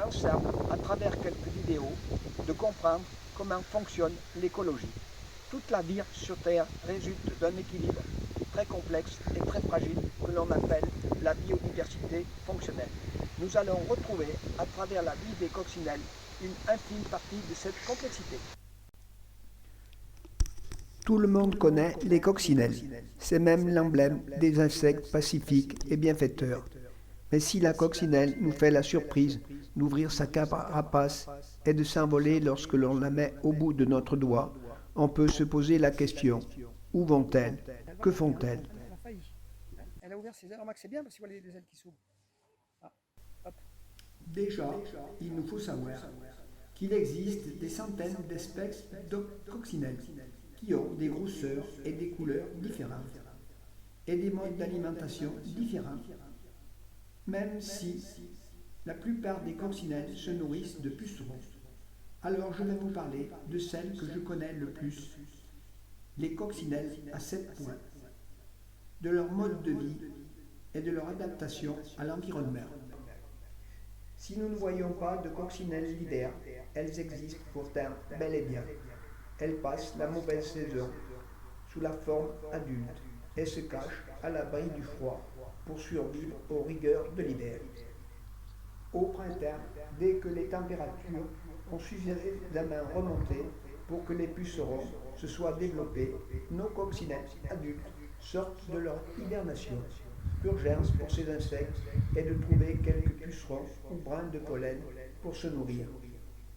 en sorte, à travers quelques vidéos, de comprendre comment fonctionne l'écologie. Toute la vie sur Terre résulte d'un équilibre très complexe et très fragile que l'on appelle la biodiversité fonctionnelle. Nous allons retrouver, à travers la vie des coccinelles, une infime partie de cette complexité. Tout le monde connaît les coccinelles. C'est même l'emblème des insectes pacifiques et bienfaiteurs. Mais si la coccinelle nous fait la surprise d'ouvrir sa carapace et de s'envoler lorsque l'on la met au bout de notre doigt, on peut se poser la question, où vont-elles? Que font-elles? Elle a failli. Elle a ouvert ses ailes. Remarque, c'est bien parce qu'il voit les ailes qui s'ouvrent. Ah, hop. Déjà, il nous faut savoir qu'il existe des centaines d'espèces de coccinelles qui ont des grosseurs et des couleurs différentes et des modes d'alimentation différents, même si la plupart des coccinelles se nourrissent de pucerons. Alors je vais vous parler de celles que je connais le plus, les coccinelles à 7 points, de leur mode de vie et de leur adaptation à l'environnement. Si nous ne voyons pas de coccinelles l'hiver, elles existent pourtant bel et bien. Elles passent la mauvaise saison sous la forme adulte et se cachent à l'abri du froid pour survivre aux rigueurs de l'hiver. Au printemps, dès que les températures ont suffisamment remonté pour que les pucerons se soient développés, nos coccinelles adultes sortent de leur hibernation. L'urgence pour ces insectes est de trouver quelques pucerons ou brins de pollen pour se nourrir.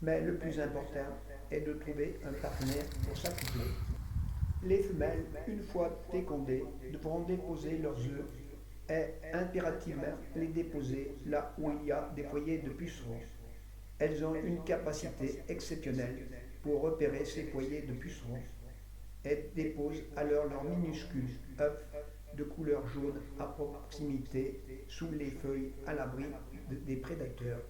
Mais le plus important est de trouver un partenaire pour s'accoupler. Les femelles, une fois fécondées, devront déposer leurs œufs et impérativement les déposer là où il y a des foyers de pucerons. Elles ont une capacité exceptionnelle pour repérer ces foyers de pucerons et déposent alors leurs minuscules œufs de couleur jaune à proximité sous les feuilles à l'abri des prédateurs.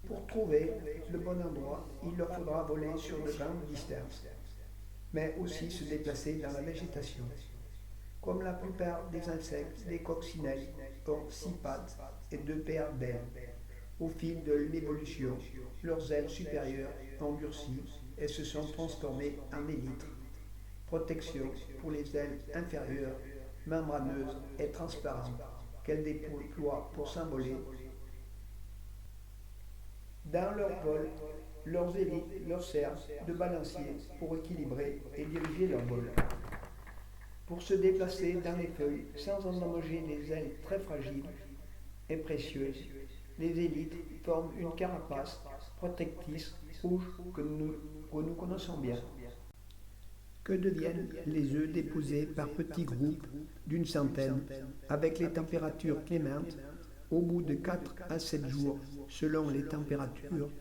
Pour trouver le bon endroit, il leur faudra voler sur de grandes distances, mais aussi se déplacer dans la végétation. Comme la plupart des insectes, les coccinelles ont 6 pattes et 2 paires d'ailes. Au fil de l'évolution, leurs ailes supérieures ont durci et se sont transformées en élytres. Protection pour les ailes inférieures, membraneuses et transparentes, qu'elles déploient pour s'envoler. Dans leur vol, leurs élytres leur servent de balancier pour équilibrer et diriger leur vol. Pour se déplacer dans les feuilles sans endommager les ailes très fragiles et précieuses, les élytres forment une carapace protectrice rouge que nous connaissons bien. Que deviennent les œufs déposés par petits groupes d'une centaine avec les températures clémentes? Au bout de 4 à 7 jours, selon les températures,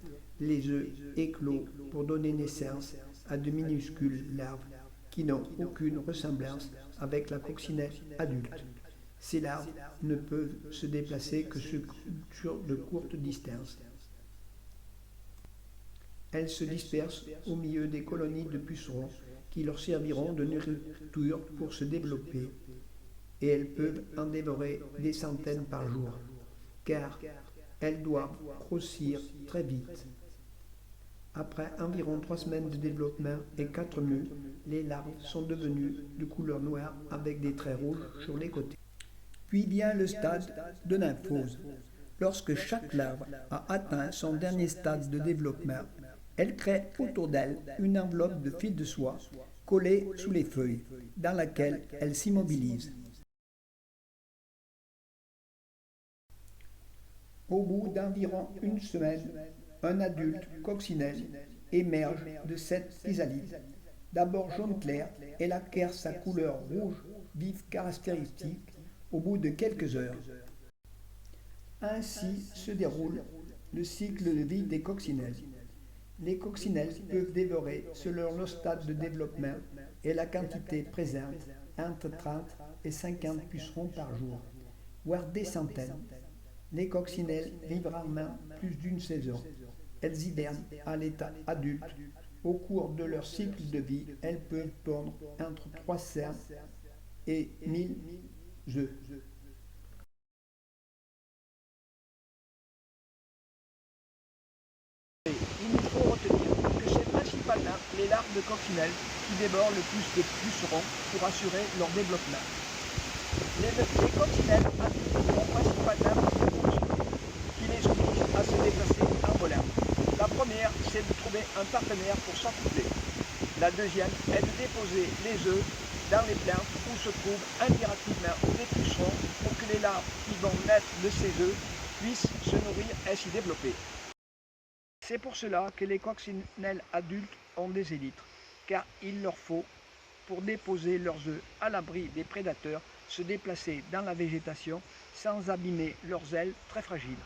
les œufs éclosent pour donner naissance à de minuscules larves qui n'ont aucune ressemblance avec la coccinelle adulte. Ces larves ne peuvent se déplacer que sur de courtes distances. Elles se dispersent au milieu des colonies de pucerons qui leur serviront de nourriture pour se développer, et elles peuvent en dévorer des centaines par jour, car elles doivent grossir très vite. Après environ 3 semaines de développement et 4 mues, les larves sont devenues de couleur noire avec des traits rouges sur les côtés. Puis vient le stade de nymphose. Lorsque chaque larve a atteint son dernier stade de développement, elle crée autour d'elle une enveloppe de fil de soie collée sous les feuilles, dans laquelle elle s'immobilise. Au bout d'environ une semaine, un adulte coccinelle émerge de cette chrysalide. D'abord jaune clair, elle acquiert sa couleur rouge vive caractéristique au bout de quelques heures. Ainsi se déroule le cycle de vie des coccinelles. Les coccinelles peuvent dévorer, selon leur stade de développement et la quantité présente, entre 30 et 50 pucerons par jour, voire des centaines. Les coccinelles vivent rarement plus d'une saison. Elles hibernent à l'état adulte. Au cours de leur cycle de vie, elles peuvent pondre entre 300 et 1000 œufs. les larves de coccinelle qui dévorent le plus de pucerons pour assurer leur développement. Les coccinelles adultes ont principalement deux fonctions qui les obligent à se déplacer en volant. La première, c'est de trouver un partenaire pour s'accoupler. La deuxième est de déposer les œufs dans les plantes où se trouvent indirectement des pucerons pour que les larves qui vont naître de ces œufs puissent se nourrir et s'y développer. C'est pour cela que les coccinelles adultes ont des élytres, car il leur faut, pour déposer leurs œufs à l'abri des prédateurs, se déplacer dans la végétation sans abîmer leurs ailes très fragiles.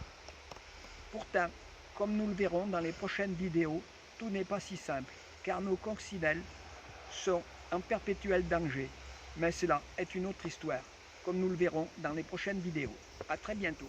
Pourtant, comme nous le verrons dans les prochaines vidéos, tout n'est pas si simple, car nos coccinelles sont en perpétuel danger. Mais cela est une autre histoire, comme nous le verrons dans les prochaines vidéos. À très bientôt.